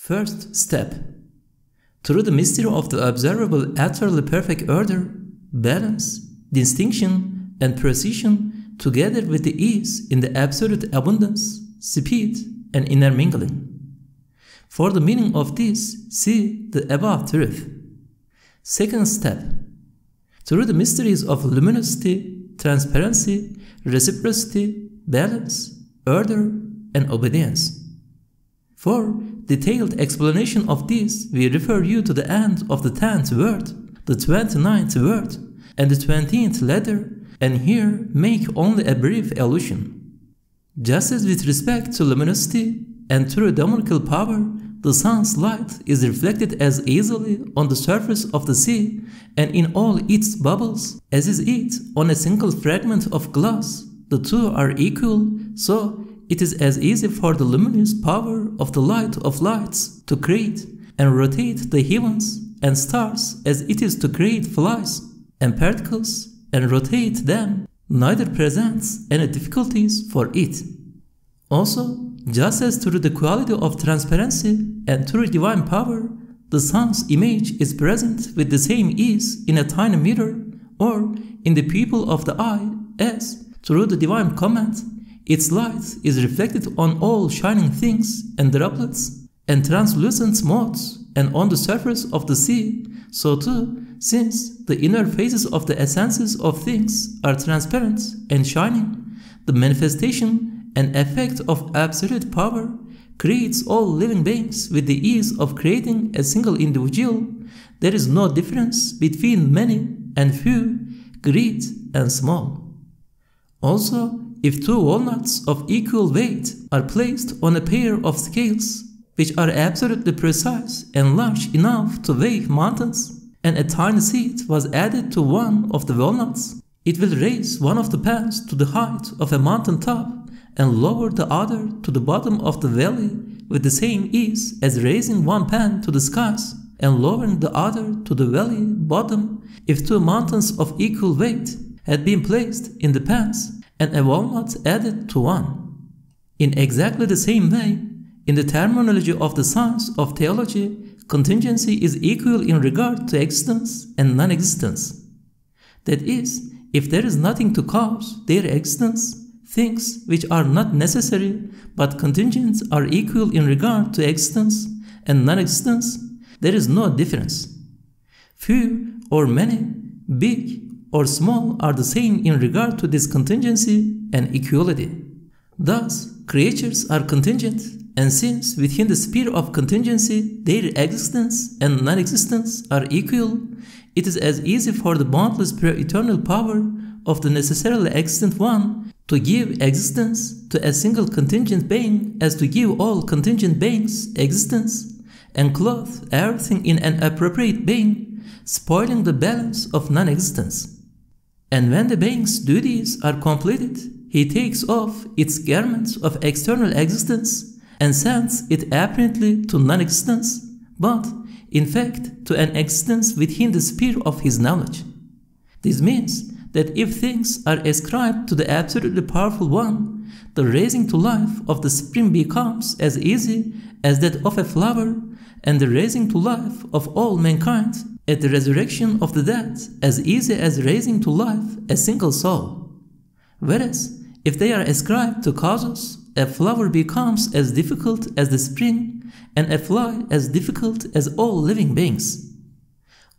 First step. Through the mystery of the observable utterly perfect order, balance, distinction, and precision, together with the ease in the absolute abundance, speed, and intermingling. For the meaning of this, see the above truth. Second step. Through the mysteries of luminosity, transparency, reciprocity, balance, order, and obedience. For detailed explanation of this, we refer you to the end of the 10th word, the 29th word, and the 20th letter, and here make only a brief allusion. Just as with respect to luminosity and through demonical power, the sun's light is reflected as easily on the surface of the sea and in all its bubbles as is it on a single fragment of glass. The two are equal, so it is as easy for the luminous power of the light of lights to create and rotate the heavens and stars as it is to create flies and particles and rotate them. Neither presents any difficulties for it. Also, just as through the quality of transparency and through divine power, the sun's image is present with the same ease in a tiny mirror or in the pupil of the eye as, through the divine command, its light is reflected on all shining things and droplets and translucent motes and on the surface of the sea, so too, since the inner faces of the essences of things are transparent and shining, the manifestation and effect of absolute power creates all living beings with the ease of creating a single individual. There is no difference between many and few, great and small. Also, if two walnuts of equal weight are placed on a pair of scales, which are absolutely precise and large enough to weigh mountains, and a tiny seed was added to one of the walnuts, it will raise one of the pans to the height of a mountain top and lower the other to the bottom of the valley with the same ease as raising one pan to the skies and lowering the other to the valley bottom if two mountains of equal weight had been placed in the pans and a walnut added to one. In exactly the same way, in the terminology of the science of theology, contingency is equal in regard to existence and non-existence. That is, if there is nothing to cause their existence, things which are not necessary but contingent are equal in regard to existence and non-existence, there is no difference. Few or many, big or small are the same in regard to this contingency and equality. Thus, creatures are contingent, and since within the sphere of contingency their existence and non-existence are equal, it is as easy for the boundless pre-eternal power of the necessarily existent one to give existence to a single contingent being as to give all contingent beings existence and clothe everything in an appropriate being, spoiling the balance of non-existence. And when the being's duties are completed, he takes off its garments of external existence and sends it apparently to non-existence, but in fact to an existence within the sphere of his knowledge. This means that if things are ascribed to the absolutely powerful one, the raising to life of the spring becomes as easy as that of a flower, and the raising to life of all mankind at the resurrection of the dead as easy as raising to life a single soul. Whereas, if they are ascribed to causes, a flower becomes as difficult as the spring, and a fly as difficult as all living beings.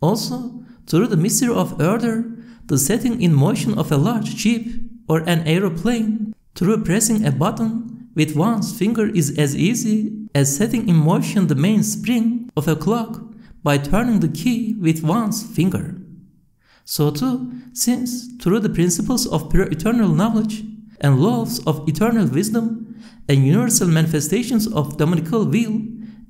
Also, through the mystery of order, the setting in motion of a large ship or an aeroplane through pressing a button with one's finger is as easy as setting in motion the mainspring of a clock by turning the key with one's finger. So too, since through the principles of pure eternal knowledge and laws of eternal wisdom and universal manifestations of demonical will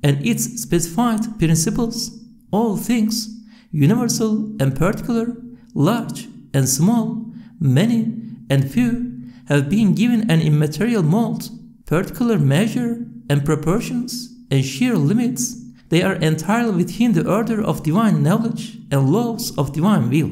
and its specified principles, all things, universal and particular, large and small, many and few, have been given an immaterial mold, particular measure and proportions and sheer limits. They are entirely within the order of divine knowledge and laws of divine will.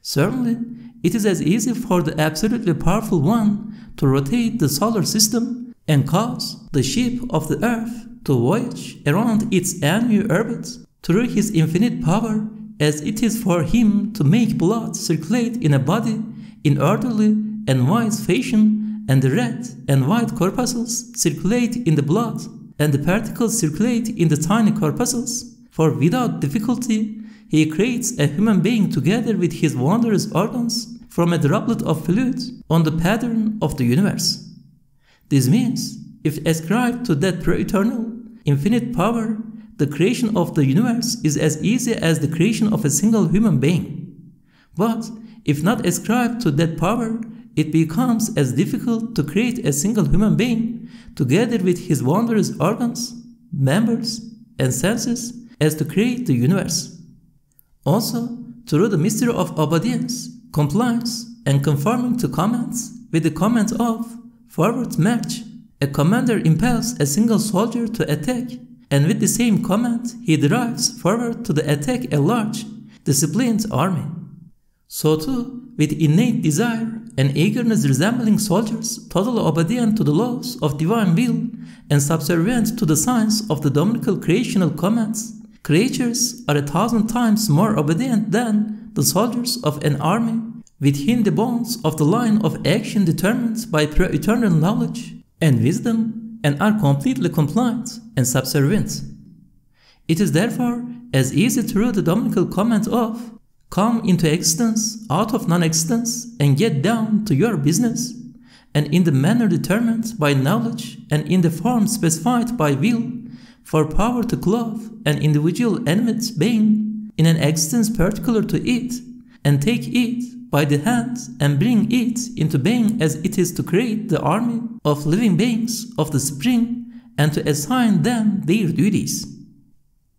Certainly, it is as easy for the absolutely powerful one to rotate the solar system and cause the shape of the earth to voyage around its annual orbit through his infinite power, as it is for him to make blood circulate in a body in orderly and wise fashion, and the red and white corpuscles circulate in the blood, and the particles circulate in the tiny corpuscles, for without difficulty he creates a human being together with his wondrous organs from a droplet of fluid on the pattern of the universe. This means, if ascribed to that pre-eternal, infinite power, the creation of the universe is as easy as the creation of a single human being. But if not ascribed to that power, it becomes as difficult to create a single human being together with his wondrous organs, members, and senses as to create the universe. Also, through the mystery of obedience, compliance, and conforming to commands, with the command of forward march, a commander impels a single soldier to attack, and with the same command he drives forward to the attack a large, disciplined army. So too, with innate desire and eagerness resembling soldiers totally obedient to the laws of divine will and subservient to the signs of the dominical creational commands, creatures are 1,000 times more obedient than the soldiers of an army, within the bounds of the line of action determined by pre-eternal knowledge and wisdom, and are completely compliant and subservient. It is therefore as easy through the dominical command of come into existence out of non-existence and get down to your business, and in the manner determined by knowledge and in the form specified by will, for power to clothe an individual animate being in an existence particular to it, and take it by the hand and bring it into being as it is to create the army of living beings of the spring and to assign them their duties.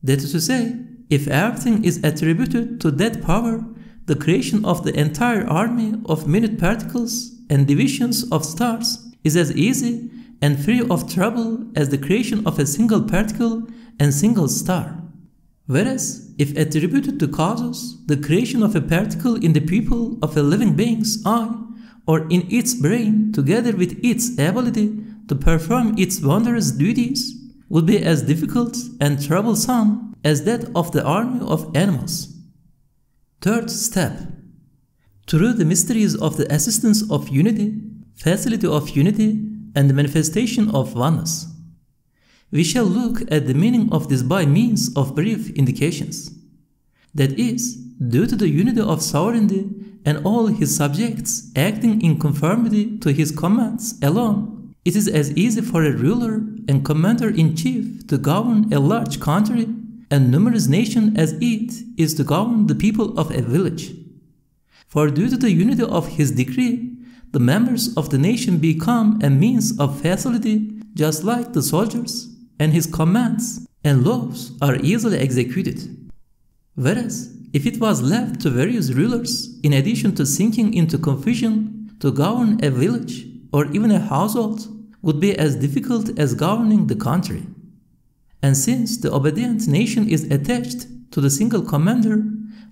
That is to say, if everything is attributed to that power, the creation of the entire army of minute particles and divisions of stars is as easy and free of trouble as the creation of a single particle and single star. Whereas, if attributed to causes, the creation of a particle in the pupil of a living being's eye, or in its brain, together with its ability to perform its wondrous duties, would be as difficult and troublesome as that of the army of animals. Third step. Through the mysteries of the assistance of unity, facility of unity, and the manifestation of oneness, we shall look at the meaning of this by means of brief indications. That is, due to the unity of sovereignty and all his subjects acting in conformity to his commands alone, it is as easy for a ruler and commander-in-chief to govern a large country and numerous nation as it is to govern the people of a village. For due to the unity of his decree, the members of the nation become a means of facility just like the soldiers, and his commands and laws are easily executed. Whereas, if it was left to various rulers, in addition to sinking into confusion, to govern a village or even a household would be as difficult as governing the country. And since the obedient nation is attached to the single commander,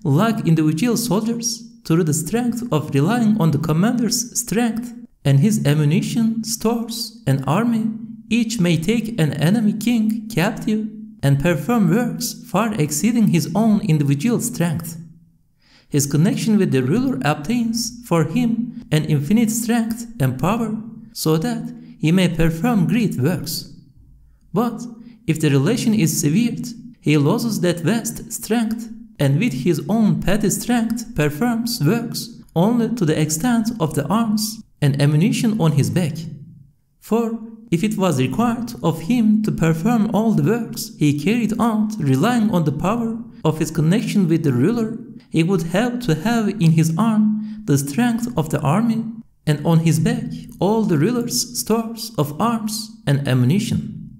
like individual soldiers, through the strength of relying on the commander's strength and his ammunition, stores, and army, each may take an enemy king captive and perform works far exceeding his own individual strength. His connection with the ruler obtains for him an infinite strength and power, so that he may perform great works. But if the relation is severed, he loses that vast strength, and with his own petty strength performs works only to the extent of the arms and ammunition on his back. For if it was required of him to perform all the works he carried out relying on the power of his connection with the ruler, he would have to have in his arm the strength of the army, and on his back all the ruler's stores of arms and ammunition.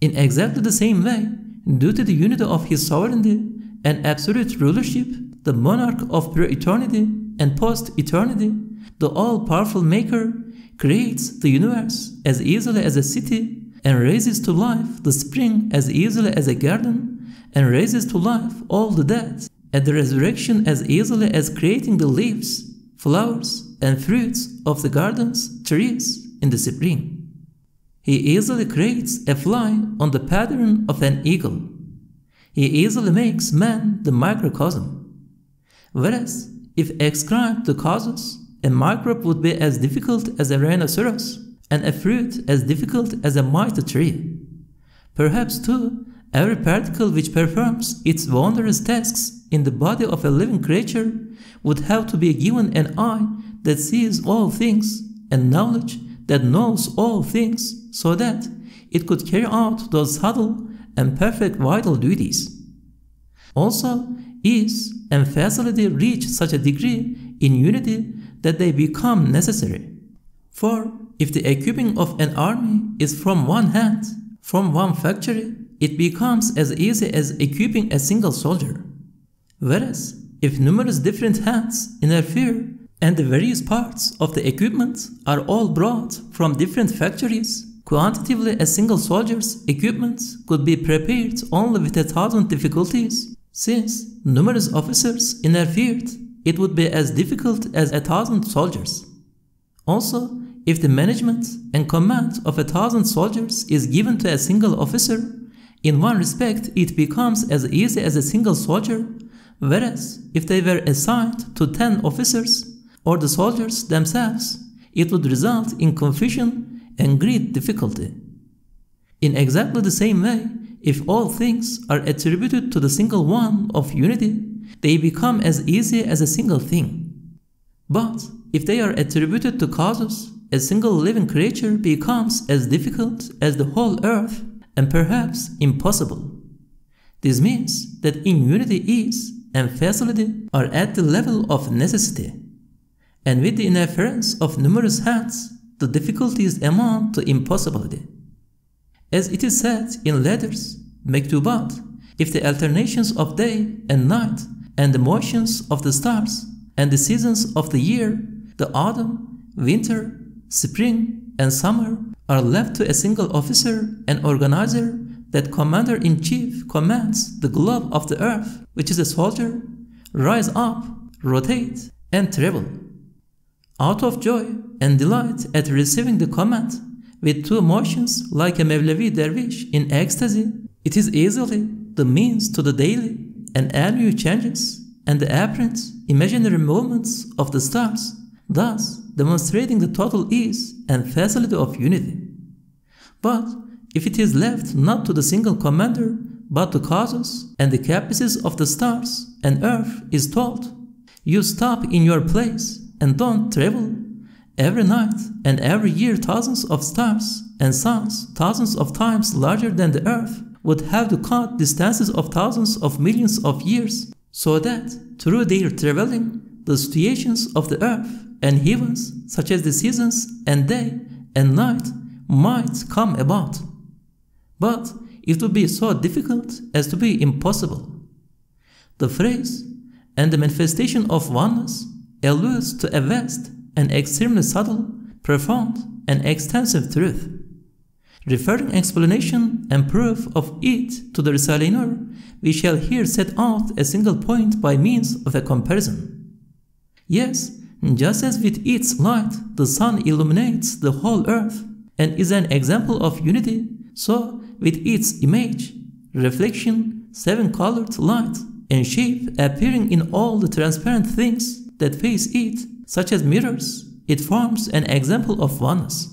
In exactly the same way, due to the unity of his sovereignty and absolute rulership, the monarch of pre-eternity and post-eternity, the all-powerful maker, creates the universe as easily as a city, and raises to life the spring as easily as a garden, and raises to life all the dead at the resurrection as easily as creating the leaves, flowers, and fruits of the gardens, trees in the spring. He easily creates a fly on the pattern of an eagle. He easily makes man the microcosm. Whereas, if ascribed to causes, a microbe would be as difficult as a rhinoceros, and a fruit as difficult as a mighty tree. Perhaps, too, every particle which performs its wondrous tasks in the body of a living creature would have to be given an eye that sees all things, and knowledge that knows all things, so that it could carry out those subtle and perfect vital duties. Also, ease and facility reach such a degree in unity that they become necessary. For if the equipping of an army is from one hand, from one factory, it becomes as easy as equipping a single soldier. Whereas, if numerous different hands interfere and the various parts of the equipment are all brought from different factories, quantitatively a single soldier's equipment could be prepared only with 1,000 difficulties. Since numerous officers interfered, it would be as difficult as 1,000 soldiers. Also, if the management and command of 1,000 soldiers is given to a single officer, in one respect it becomes as easy as a single soldier, whereas if they were assigned to 10 officers or the soldiers themselves, it would result in confusion and great difficulty. In exactly the same way, if all things are attributed to the single one of unity, they become as easy as a single thing. But if they are attributed to causes, a single living creature becomes as difficult as the whole earth and perhaps impossible. This means that in unity ease and facility are at the level of necessity, and with the interference of numerous hands, the difficulties amount to impossibility. As it is said in letters, Mektubat, if the alternations of day and night and the motions of the stars and the seasons of the year, the autumn, winter, spring, and summer are left to a single officer and organizer, that commander-in-chief commands the globe of the earth, which is a soldier, rise up, rotate, and travel. Out of joy and delight at receiving the command, with two motions like a Mevlevi dervish in ecstasy, it is easily the means to the daily and annual changes and the apparent imaginary movements of the stars, thus demonstrating the total ease and facility of unity. But if it is left not to the single commander, but to causes and the caprices of the stars and earth is told, you stop in your place and don't travel, every night and every year thousands of stars and suns thousands of times larger than the earth would have to cut distances of thousands of millions of years, so that through their traveling, the situations of the earth and heavens, such as the seasons and day and night, might come about. But it would be so difficult as to be impossible. The phrase and the manifestation of oneness alludes to a vast and extremely subtle, profound, and extensive truth. Referring explanation and proof of it to the Risale-i Nur, we shall here set out a single point by means of a comparison. Yes, just as with its light the sun illuminates the whole earth and is an example of unity, so with its image, reflection, seven-colored light, and shape appearing in all the transparent things that face it, such as mirrors, it forms an example of oneness.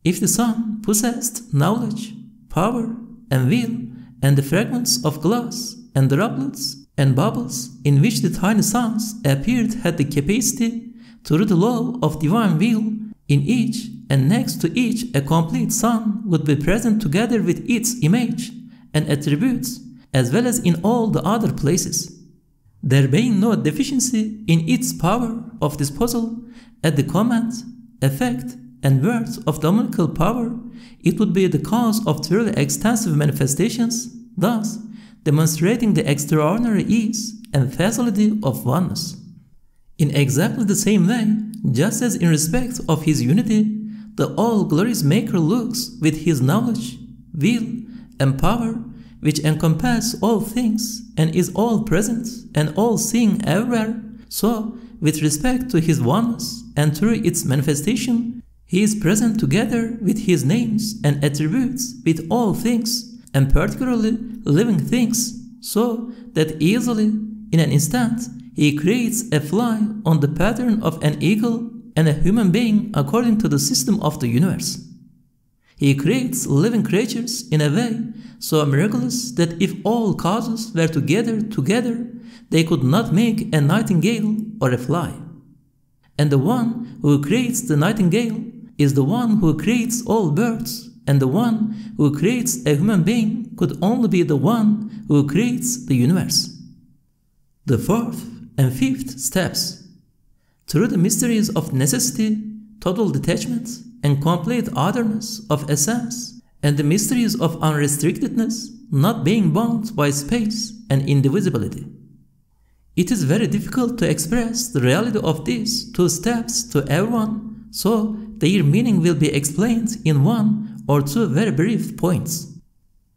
If the sun possessed knowledge, power, and will, and the fragments of glass and droplets and bubbles in which the tiny suns appeared had the capacity, through the law of divine will, in each and next to each a complete sun would be present together with its image and attributes, as well as in all the other places, there being no deficiency in its power of disposal at the command, effect, and words of dominical power, it would be the cause of truly extensive manifestations, thus demonstrating the extraordinary ease and facility of oneness. In exactly the same way, just as in respect of his unity, the all-glorious Maker looks with his knowledge, will, and power, which encompass all things and is all-present and all-seeing everywhere, so with respect to his oneness and through its manifestation, He is present together with His names and attributes with all things, and particularly living things, so that easily, in an instant, He creates a fly on the pattern of an eagle and a human being according to the system of the universe. He creates living creatures in a way so miraculous that if all causes were together, they could not make a nightingale or a fly. And the one who creates the nightingale is the one who creates all birds, and the one who creates a human being could only be the one who creates the universe. The fourth and fifth steps. Through the mysteries of necessity, total detachment, and complete otherness of essence, and the mysteries of unrestrictedness, not being bound by space and indivisibility. It is very difficult to express the reality of these two steps to everyone, so their meaning will be explained in one or two very brief points.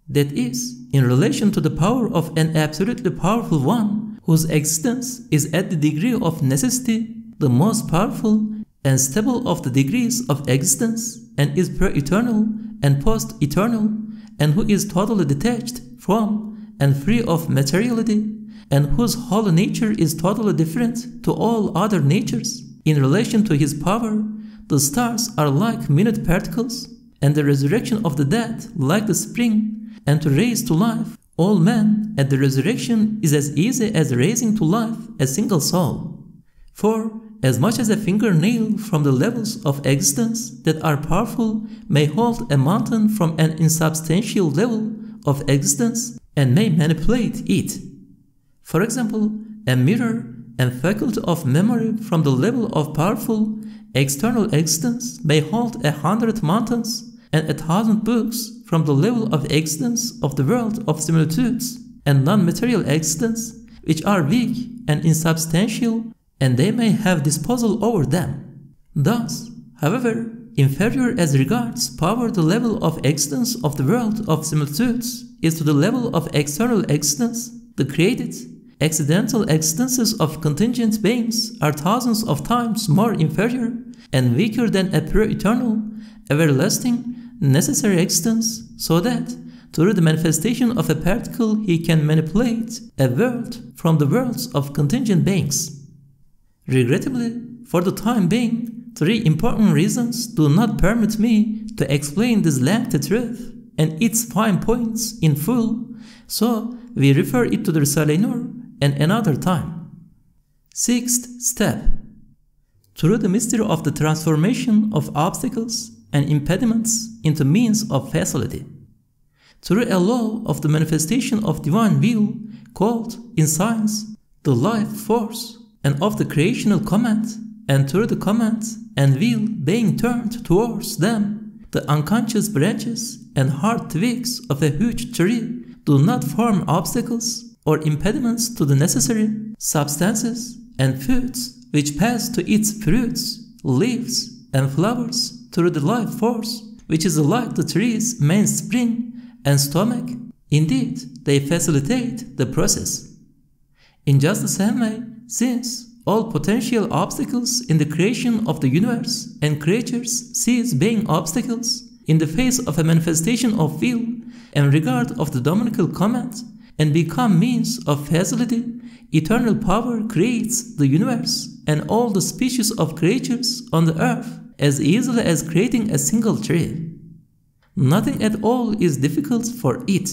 That is, in relation to the power of an absolutely powerful one, whose existence is at the degree of necessity the most powerful and stable of the degrees of existence, and is pre-eternal and post-eternal, and who is totally detached from and free of materiality, and whose whole nature is totally different to all other natures. In relation to His power, the stars are like minute particles, and the resurrection of the dead like the spring, and to raise to life all men at the resurrection is as easy as raising to life a single soul. For as much as a fingernail from the levels of existence that are powerful may hold a mountain from an insubstantial level of existence and may manipulate it. For example, a mirror and faculty of memory from the level of powerful external existence may hold 100 mountains and 1,000 books from the level of existence of the world of similitudes and non-material existence, which are weak and insubstantial, and they may have disposal over them. Thus, however inferior as regards power the level of existence of the world of similitudes is to the level of external existence, the created, accidental existences of contingent beings are thousands of times more inferior and weaker than a pre-eternal, everlasting, necessary existence, so that through the manifestation of a particle he can manipulate a world from the worlds of contingent beings. Regrettably, for the time being, three important reasons do not permit me to explain this lengthy truth and its fine points in full, so we refer it to the Risale-i Nur and another time. Sixth step. Through the mystery of the transformation of obstacles and impediments into means of facility. Through a law of the manifestation of divine will, called in science the life force, and of the creational command, and through the command and will being turned towards them, the unconscious branches and hard twigs of a huge tree do not form obstacles or impediments to the necessary substances and foods which pass to its fruits, leaves, and flowers through the life force, which is like the tree's main spring and stomach. Indeed, they facilitate the process. In just the same way, since all potential obstacles in the creation of the universe and creatures cease being obstacles in the face of a manifestation of will and regard of the dominical command and become means of facility, eternal power creates the universe and all the species of creatures on the earth as easily as creating a single tree. Nothing at all is difficult for it.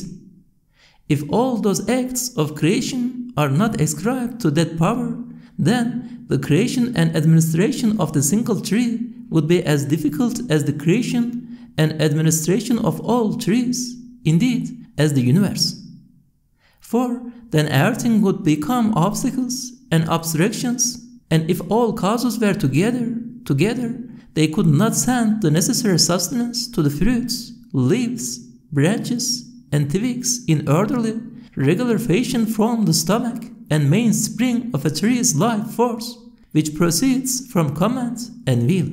If all those acts of creation are not ascribed to that power, then the creation and administration of the single tree would be as difficult as the creation and administration of all trees, indeed, as the universe. For then everything would become obstacles and obstructions, and if all causes were together, they could not send the necessary sustenance to the fruits, leaves, branches, and twigs in orderly, regular fashion from the stomach and main spring of a tree's life force, which proceeds from command and will.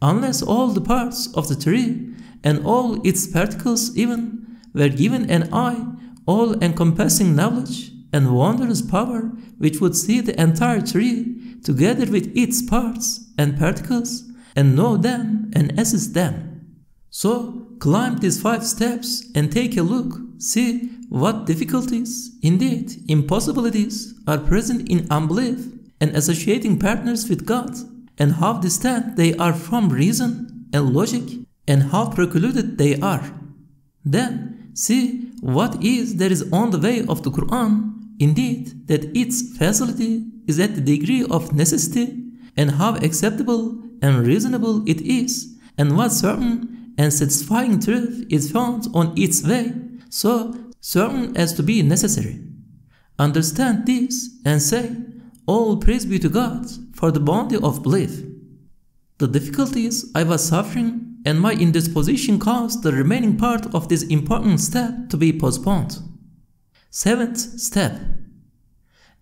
Unless all the parts of the tree and all its particles even were given an eye, all-encompassing knowledge and wondrous power which would see the entire tree together with its parts and particles and know them and assess them. So climb these 5 steps and take a look, see what difficulties, indeed impossibilities, are present in unbelief and associating partners with God, and how distant they are from reason and logic, and how precluded they are. Then see what there is on the way of the Qur'an, indeed that its facility is at the degree of necessity, and how acceptable and reasonable it is, and what certain and satisfying truth is found on its way, so certain as to be necessary. Understand this and say, all praise be to God for the bounty of belief. The difficulties I was suffering and my indisposition caused the remaining part of this important step to be postponed. 7th step.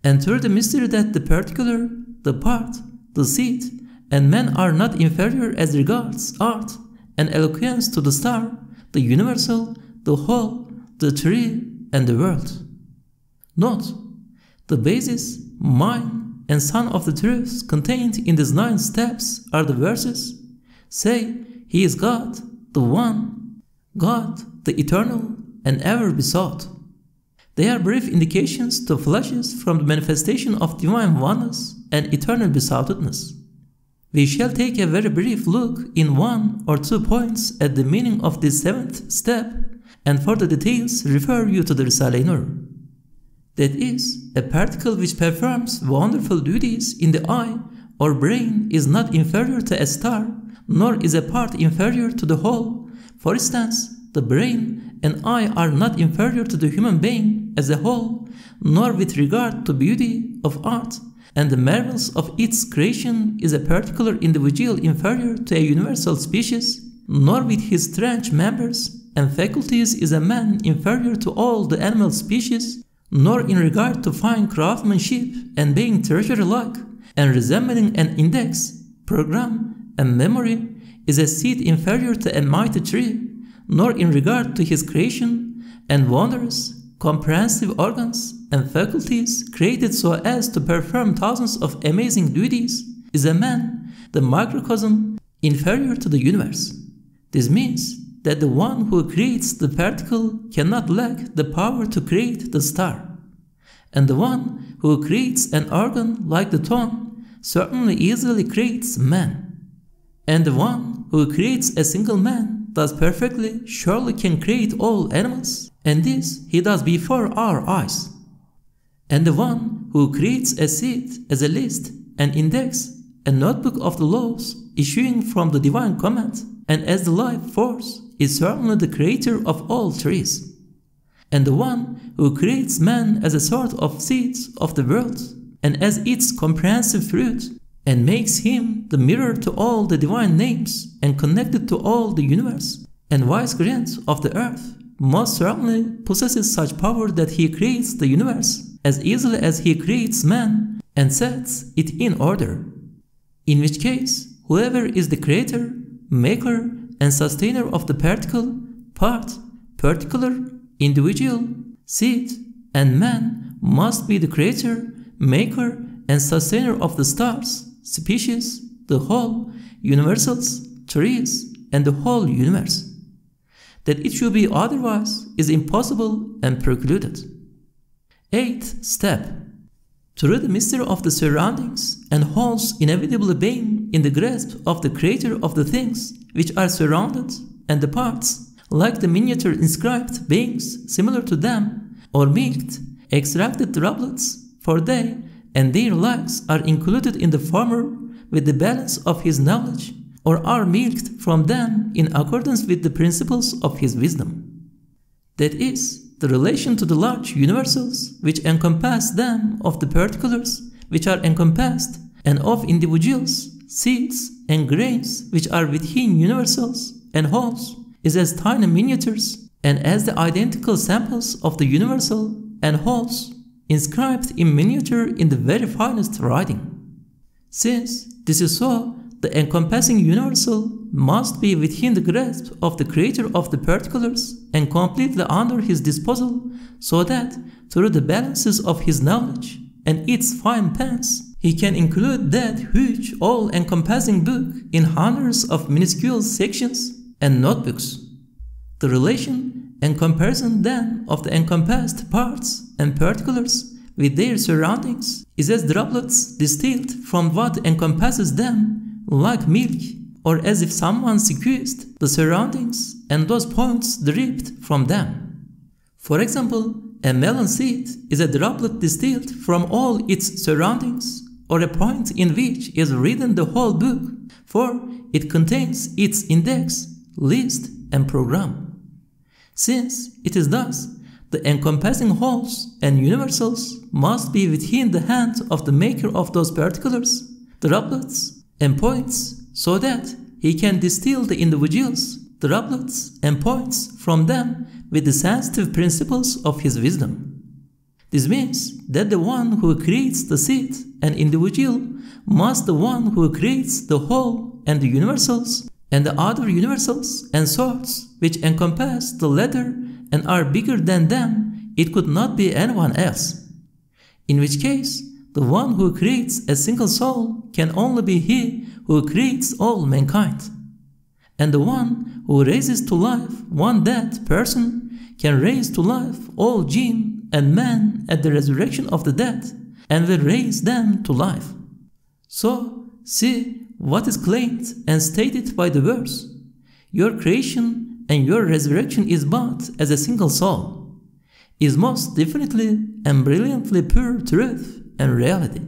Enter the mystery that the particular, the part, the seed, and man are not inferior as regards art and eloquence to the star, the universal, the whole, the tree, and the world. Note, the basis, mind, and son of the truths contained in these 9 steps are the verses. Say, He is God, the One, God, the Eternal, and ever besought. They are brief indications to flashes from the manifestation of divine oneness and eternal besoughtedness. We shall take a very brief look in 1 or 2 points at the meaning of this 7th step, and for the details refer you to the Risale-i Nur. That is, a particle which performs wonderful duties in the eye or brain is not inferior to a star, nor is a part inferior to the whole. For instance, the brain and eye are not inferior to the human being as a whole, nor with regard to beauty of art, and the marvels of its creation is a particular individual inferior to a universal species, nor with his strange members and faculties is a man inferior to all the animal species, nor in regard to fine craftsmanship and being treasury-like and resembling an index, program, and memory is a seed inferior to a mighty tree, nor in regard to his creation and wondrous, comprehensive organs and faculties created so as to perform thousands of amazing duties is a man, the microcosm, inferior to the universe. This means that the one who creates the particle cannot lack the power to create the star, and the one who creates an organ like the tongue certainly easily creates man, and the one who creates a single man thus perfectly surely can create all animals, and this he does before our eyes, and the one who creates a seed as a list, an index, a notebook of the laws issuing from the divine command, and as the life force is certainly the creator of all trees, and the one who creates man as a sort of seed of the world and as its comprehensive fruit, and makes him the mirror to all the divine names and connected to all the universe and vicegerent of the earth, most certainly possesses such power that he creates the universe as easily as he creates man and sets it in order. In which case, whoever is the creator, maker, and sustainer of the particle, part, particular, individual, seed, and man must be the creator, maker, and sustainer of the stars, species, the whole, universals, trees, and the whole universe. That it should be otherwise is impossible and precluded. 8th step. Through the mystery of the surroundings and wholes inevitably being in the grasp of the creator of the things which are surrounded, and the parts, like the miniature inscribed beings similar to them, or milked, extracted droplets, for they and their likes are included in the former with the balance of his knowledge, or are milked from them in accordance with the principles of his wisdom. That is, the relation to the large universals which encompass them of the particulars which are encompassed, and of individuals, seeds, and grains which are within universals and wholes, is as tiny miniatures and as the identical samples of the universal and wholes inscribed in miniature in the very finest writing. Since this is so, the encompassing universal must be within the grasp of the creator of the particulars and completely under his disposal, so that through the balances of his knowledge and its fine pens he can include that huge, all-encompassing book in hundreds of minuscule sections and notebooks. The relation and comparison then of the encompassed parts and particulars with their surroundings is as droplets distilled from what encompasses them, like milk, or as if someone squeezed the surroundings and those points dripped from them. For example, a melon seed is a droplet distilled from all its surroundings, or a point in which is written the whole book, for it contains its index, list, and program. Since it is thus, the encompassing wholes and universals must be within the hand of the maker of those particulars, droplets, and points, so that he can distill the individuals, droplets, and points from them with the sensitive principles of his wisdom. This means that the one who creates the seed and individual must the one who creates the whole and the universals and the other universals and sorts which encompass the latter and are bigger than them, it could not be anyone else. In which case, the one who creates a single soul can only be he who creates all mankind. And the one who raises to life one dead person can raise to life all jinn and man at the resurrection of the dead, and will raise them to life. So, see what is claimed and stated by the verse. Your creation and your resurrection is but as a single soul, is most definitely and brilliantly pure truth and reality.